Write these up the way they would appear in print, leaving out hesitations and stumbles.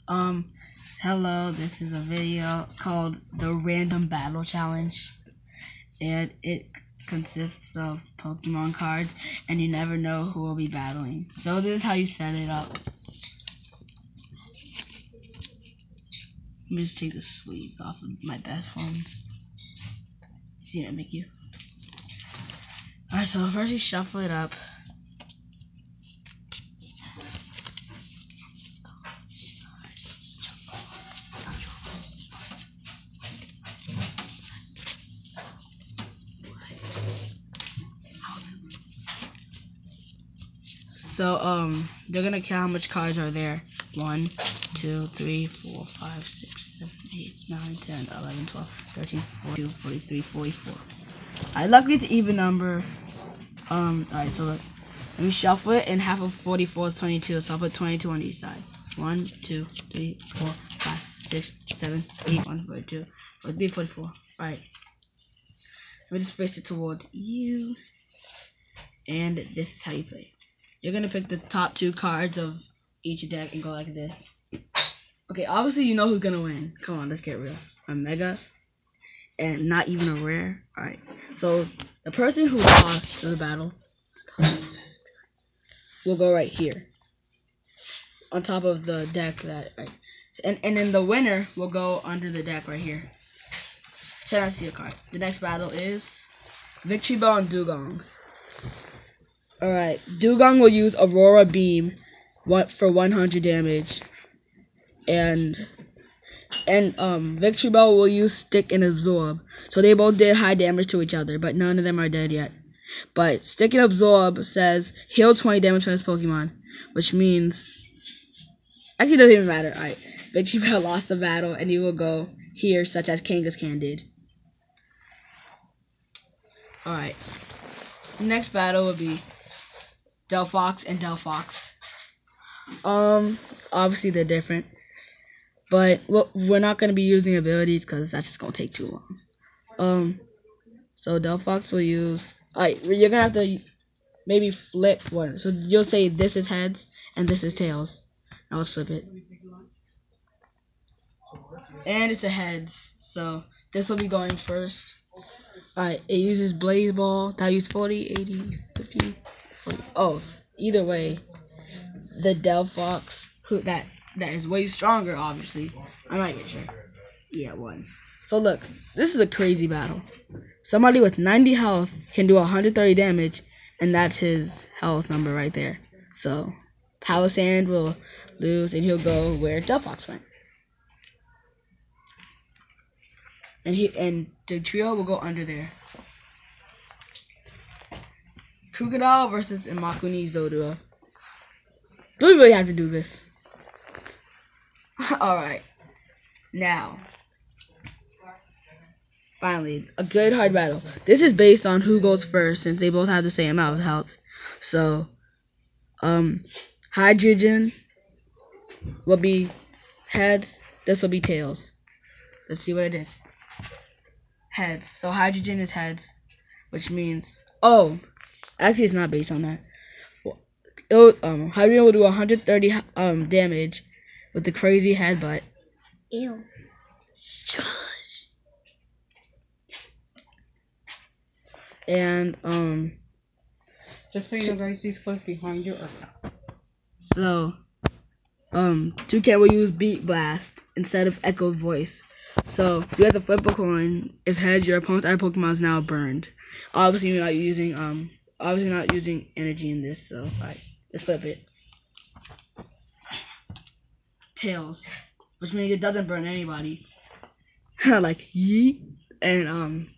Um, Hello, this is a video called the Random Battle Challenge, and it consists of Pokemon cards, and you never know who will be battling. So this is how you set it up. Let me just take the sleeves off of my best phones. See that, Mickey? Alright, so first you shuffle it up. So, they're gonna count how much cards are there. 1, 2, 3, 4, 5, 6, 7, 8, 9, 10, 11, 12, 13, 14, 43, 44. Alright, luckily it's an even number. Alright, so look. Let me shuffle it, and half of 44 is 22, so I'll put 22 on each side. 1, 2, 3, 4, 5, 6, 7, 8, 1, 42, 43, 44. Alright. Let me just face it toward you. And this is how you play. You're gonna pick the top 2 cards of each deck and go like this. Okay, obviously you know who's gonna win. Come on, let's get real. A mega and not even a rare. Alright, so the person who lost the battle will go right here on top of the deck that and then the winner will go under the deck right here. Try not to see a card. The next battle is Victory Bell and Dugong. Alright, Dugong will use Aurora Beam for 100 damage. And Victory Bell will use Stick and Absorb. So they both did high damage to each other, but none of them are dead yet. But Stick and Absorb says heal 20 damage from this Pokemon, which means actually it doesn't even matter. Alright, Victory Bell lost the battle, and he will go here, such as Kangaskhan did. Alright, next battle will be Delphox and Delphox. Obviously they're different, but we're not gonna be using abilities because that's just gonna take too long. So Delphox will use. Alright, you're gonna have to maybe flip one. So you'll say this is heads and this is tails. Now let's flip it. And it's a heads, so this will be going first. Alright, it uses Blaze Ball. That uses 40, 80, 50. Oh, either way, the Delphox, that is way stronger, obviously. I'm not even sure. Yeah, won. So look, this is a crazy battle. Somebody with 90 health can do 130 damage, and that's his health number right there. So, Palisand will lose, and he'll go where Delphox went. And the trio will go under there. Crocodile versus Imakuni's Dodua. Do we really have to do this? Alright. Now. Finally, a good hard battle. This is based on who goes first, since they both have the same amount of health. So, Hydrogen will be heads. This will be tails. Let's see what it is. Heads. So Hydrogen is heads, which means actually it's not based on that. Hydrogen will do 130 damage with the crazy headbutt. Ew. And just so you know, guys, these close behind you are. So Toucan will use Beat Blast instead of Echo Voice. So you have to flip a coin. If heads, your opponent's other Pokemon is now burned. Obviously you're not using energy in this, so alright, let's flip it. Tails, which means it doesn't burn anybody. Like yeet. And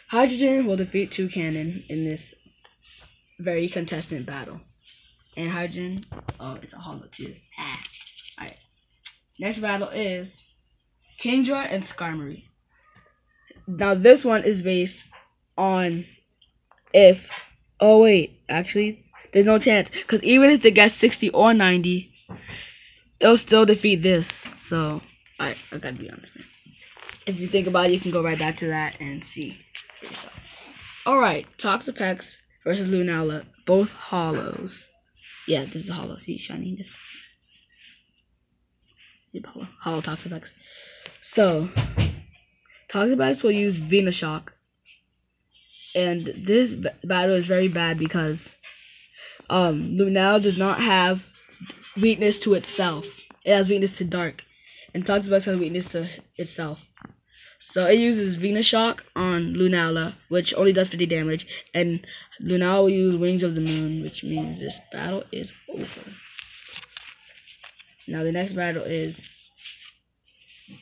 Hydrogen will defeat Toucan in this very contested battle. And Hydrogen, it's a hollow too. Alright. Next battle is Kingdra and Skarmory. Now this one is based on if actually there's no chance, because even if they get 60 or 90, it'll still defeat this. So I gotta be honest. If you think about it, you can go right back to that and see for yourself. Alright, Toxapex versus Lunala, both hollows. Yeah, this is a hollow. See, shiny this. Hollow Toxapex. So, Toxapex will use Venoshock. And this battle is very bad because Lunel does not have weakness to itself. It has weakness to dark. And Toxapex has weakness to itself. So it uses Venoshock on Lunala, which only does 50 damage. And Lunala will use Wings of the Moon, which means this battle is over. Now the next battle is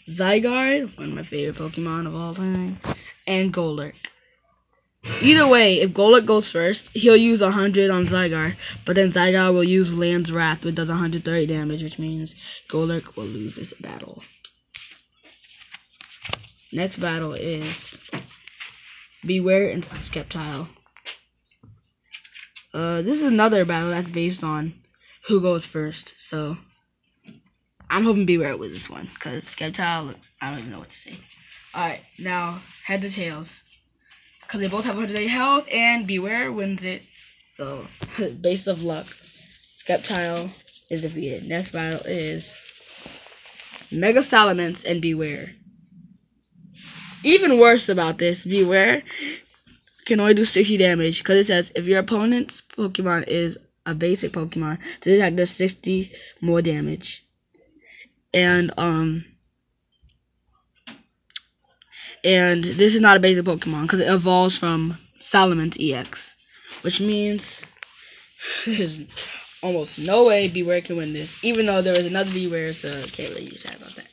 Zygarde, one of my favorite Pokemon of all time, and Golurk. Either way, if Golurk goes first, he'll use 100 on Zygarde, but then Zygarde will use Land's Wrath, which does 130 damage, which means Golurk will lose this battle. Next battle is Beware and Sceptile. This is another battle that's based on who goes first, so I'm hoping Beware with this one, because Sceptile looks, I don't even know what to say. Alright, now heads or tails. Because they both have 108 health, and Beware wins it. So, based of luck, Sceptile is defeated. Next battle is Mega Salamence and Beware. Even worse about this, Beware can only do 60 damage, because it says if your opponent's Pokemon is a basic Pokemon, the attack does 60 more damage. And this is not a basic Pokemon because it evolves from Salamence EX, which means there's almost no way Beware can win this, even though there is another Beware, so I can't really use that about that.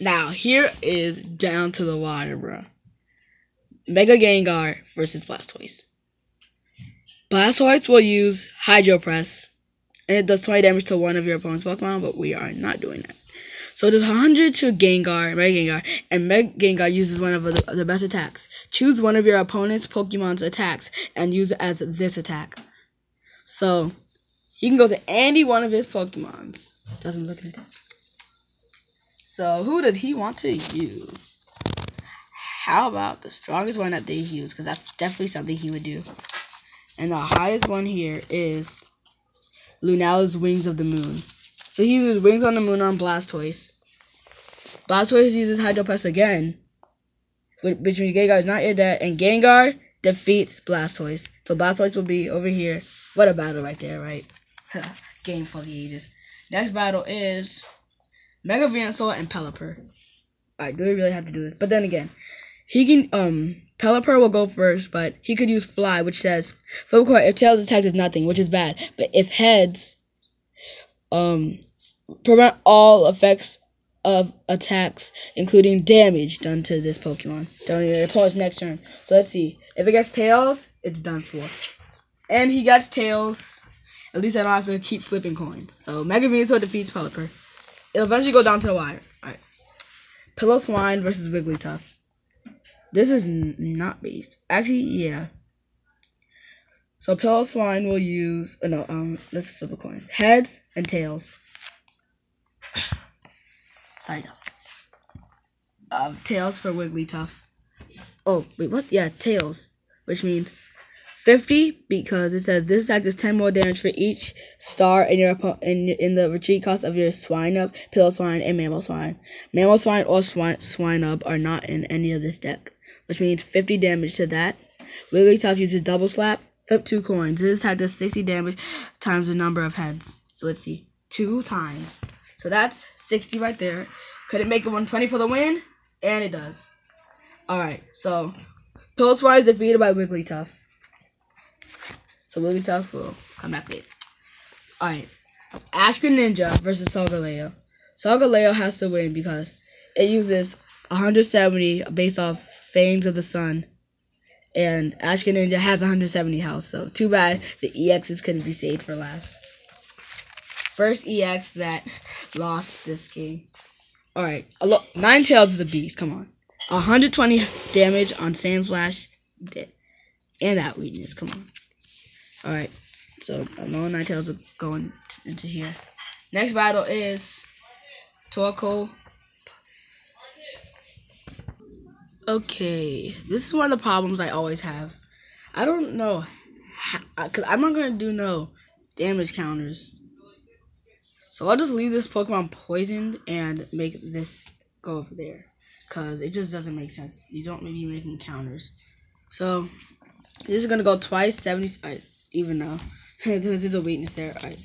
Now, here is down to the wire, bro. Mega Gengar versus Blastoise. Blastoise will use Hydro Press, and it does 20 damage to one of your opponent's Pokemon, but we are not doing that. So it does 100 to Gengar, Mega Gengar, and Mega Gengar uses one of the best attacks. Choose one of your opponent's Pokemon's attacks and use it as this attack. So he can go to any one of his Pokemons. Doesn't look at it. So who does he want to use? How about the strongest one that they use? Because that's definitely something he would do. And the highest one here is Lunala's Wings of the Moon. So he uses Wings on the Moon on Blastoise. Blastoise uses Hydro Press again, which means Gengar is not yet dead, and Gengar defeats Blastoise. So Blastoise will be over here. What a battle right there, right? Game for the ages. Next battle is Mega Venusaur and Pelipper. Alright, do we really have to do this? But then again, he can, Pelipper will go first, but he could use Fly, which says, flip coin, if Tails attacks is nothing, which is bad. But if Heads, prevent all effects of attacks, including damage done to this Pokemon. During your opponent's next turn. So let's see. If it gets Tails, it's done for. And he gets Tails. At least I don't have to keep flipping coins. So Mega Venusaur defeats Pelipper. It'll eventually go down to the wire. Alright. Piloswine versus Wigglytuff. This is not based. Actually, yeah. So Piloswine will use let's flip a coin. Heads and tails. Sorry. Tails for Wigglytuff. Oh, wait, what? Yeah, tails. Which means 50 because it says this attack does 10 more damage for each star in your in the retreat cost of your Swinub, Piloswine, and Mamoswine. Mamoswine or Swinub are not in any of this deck, which means 50 damage to that. Wigglytuff uses Double Slap. Flip 2 coins. This attack does 60 damage times the number of heads. So let's see. 2 times. So that's 60 right there. Could it make it 120 for the win? And it does. Alright, so Piloswine is defeated by Wigglytuff. So Wigglytuff will come back later. Alright. Ash Greninja versus Solgaleo. Solgaleo has to win because it uses 170 based off Fangs of the Sun. And Ash Greninja has 170 health, so too bad the EXs couldn't be saved for last. First EX that lost this game. Alright, Ninetales is the beast, come on. 120 damage on Sandslash, dead. And that weakness, come on. Alright, so I know Ninetales are going into here. Next battle is Torkoal. Okay, this is one of the problems I always have. I don't know, because I'm not going to do no damage counters. So I'll just leave this Pokemon poisoned and make this go over there. Because it just doesn't make sense. You don't be making counters. So this is going to go twice. 70. Alright, even now. There's a weakness there. Alright,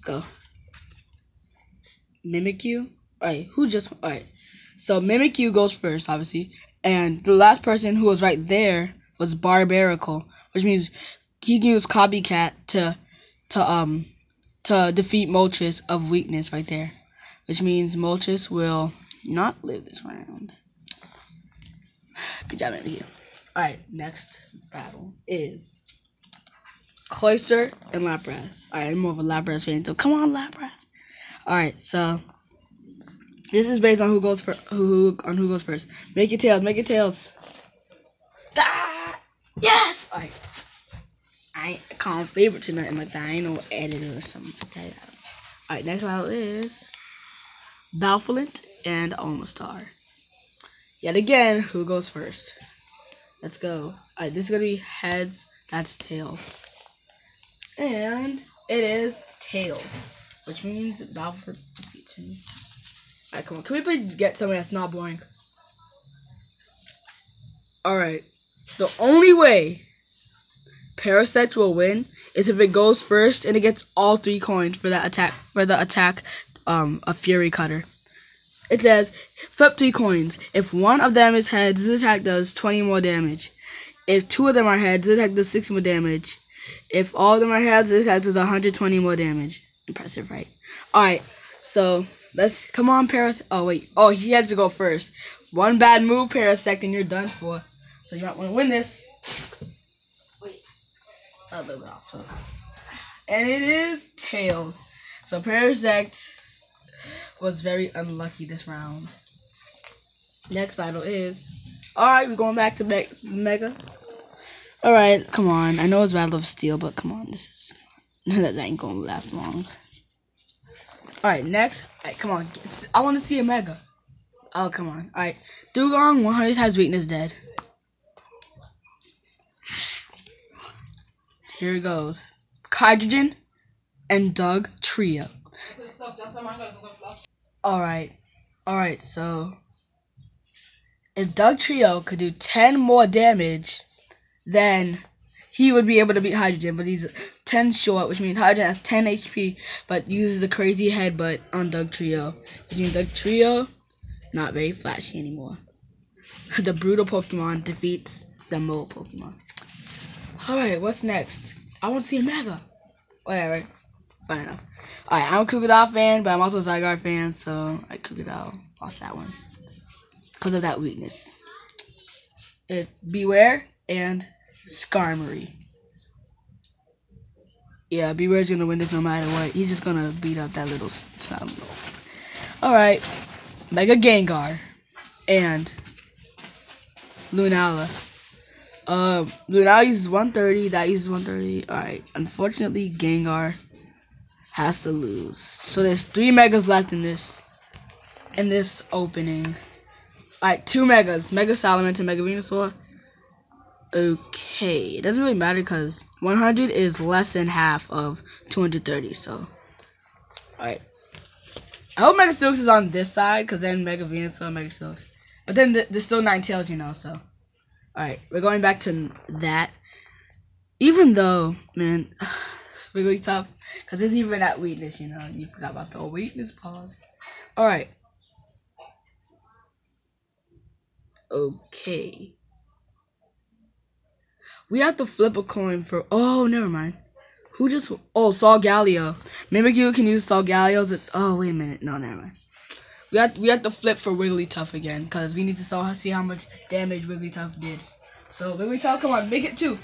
go. Mimikyu. Alright, alright. So Mimikyu goes first, obviously. And the last person who was right there was Barbarical. Which means he can use Copycat to defeat Moltres of weakness right there. Which means Moltres will not live this round. Good job, Mimikyu. Alright, next battle is Cloyster and Lapras. Alright, I'm more of a Lapras fan, so come on, Lapras. Alright, so this is based on who goes first. Make it tails, make it tails. Ah! Yes! Alright. I ain't calling favorites or nothing like that. I ain't no editor or something like that. Alright, next battle is Balfalent and Omastar. Yet again, who goes first? Let's go. Alright, this is gonna be heads, that's tails. And it is tails. Which means Balfalent defeats him. Alright, come on. Can we please get something that's not boring? Alright. The only way Parasect will win is if it goes first and it gets all 3 coins for that attack a Fury Cutter. It says flip 3 coins. If one of them is heads, this attack does 20 more damage. If 2 of them are heads, this attack does 60 more damage. If all of them are heads, this attack does 120 more damage. Impressive, right? Alright, so let's come on, Parasect. Oh wait. Oh, he has to go first. One bad move, Parasect, and you're done for. So you might want to win this. Wait. A little bit off. So. And it is tails. So Parasect was very unlucky this round. Next battle is... Alright, we're going back to Mega. Alright, come on. I know it's Battle of Steel, but come on. This is... that ain't going to last long. Alright, next. Alright, come on. I want to see a Mega. Oh, come on. Alright. Dugong, 100 times weakness dead. Here it goes. Hydrogen and Doug Trio. Alright, so if Doug Trio could do 10 more damage, then he would be able to beat Hydrogen, but he's 10 short, which means Hydrogen has 10 HP, but uses a crazy headbutt on Doug Trio. Which means Doug Trio, not very flashy anymore. The brutal Pokemon defeats the mole Pokemon. Alright, what's next? I want to see a Mega. Whatever. Fine enough. Alright, I'm a Krookodile fan, but I'm also a Zygarde fan, so I Krookodile lost that one. Because of that weakness. Beware and Skarmory. Yeah, Beware's gonna win this no matter what. He's just gonna beat up that little something. Alright. Mega Gengar and Lunala. Lunala uses 130, that uses 130. Alright, unfortunately Gengar has to lose. So there's 3 Megas left in this opening. Alright, 2 Megas. Mega Salamander, Mega Venusaur. Okay, it doesn't really matter because 100 is less than half of 230, so. Alright. I hope Mega Silks is on this side, because then Mega Venusaur, Mega Silks. But then there's still 9 tails, you know, so. Alright, we're going back to that. Even though, man, really tough. Because there's even that weakness, you know. You forgot about the weakness pause. Alright. Okay. We have to flip a coin for... Oh, never mind. Who just... Oh, Solgaleo. Mimikyu can use Solgaleo's... Oh, wait a minute. No, never mind. We have to flip for Wigglytuff again. Because we need to see how much damage Wigglytuff did. So, Wigglytuff, come on. Make it 2.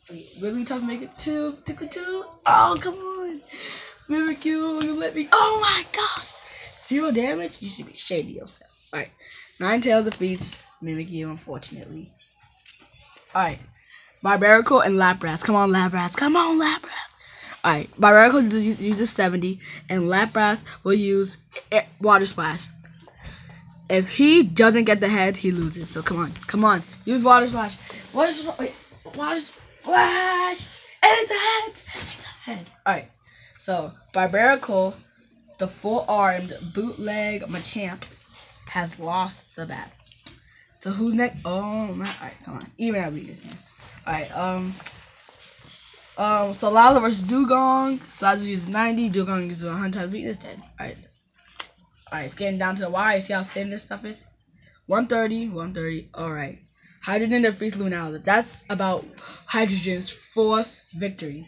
Wait, Wigglytuff, make it 2. Tickle 2. Oh, come on. Mimikyu, you let me... Oh, my gosh. 0 damage? You should be shady yourself. Alright. 9 tails defeats Mimikyu, unfortunately. Alright. Barbarical and Lapras. Come on, Lapras. Come on, Lapras. Alright. Barbarical uses 70, and Lapras will use Water Splash. If he doesn't get the head, he loses. So come on. Come on. Use Water Splash. Water Splash. And it's a head. It's a head. Alright. So, Barbarical the full-armed bootleg Machamp has lost the battle. So who's next? Oh my! Alright, come on. Even I beat this man. Alright, so Lala versus Dugong. Salaza uses 90. Dugong uses 100 times beat this dead. Alright, it's getting down to the wire. See how thin this stuff is? 130, 130. Alright. Hydrogen defeats Lunala. That's about Hydrogen's 4th victory.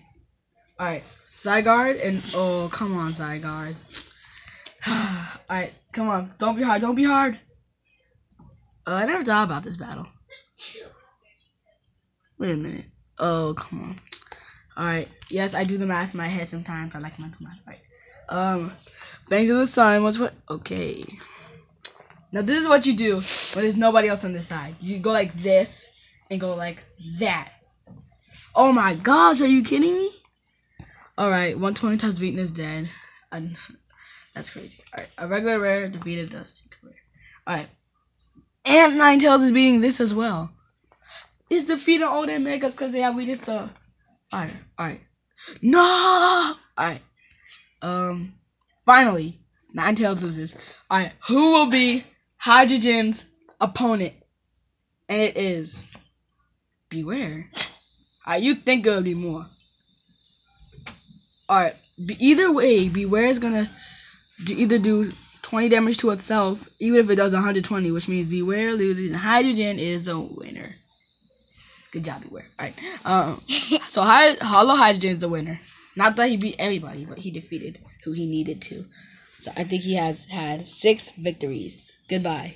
Alright. Zygarde and oh come on Zygarde. Alright, come on. Don't be hard, don't be hard. I never thought about this battle. Wait a minute. Oh come on. Alright. Yes, I do the math in my head sometimes. I like mental math. Alright. Fangs of the Sun, what's what? Okay. Now this is what you do when there's nobody else on this side. You go like this and go like that. Oh my gosh, are you kidding me? Alright, 120 times beaten is dead. That's crazy. Alright, a regular rare defeated the secret rare. Alright. And Ninetales is beating this as well. It's defeating all their megas because they have weakness to fire. Alright. No! Alright. Finally, Ninetales loses. Alright, who will be Hydrogen's opponent? And it is Beware. Alright, you think it would be more. Alright, either way, Beware is gonna either do 20 damage to itself, even if it does 120, which means Beware loses and Hydrogen is the winner. Good job, Beware. Alright, so Hollow Hydrogen is the winner. Not that he beat everybody, but he defeated who he needed to. So I think he has had 6 victories. Goodbye.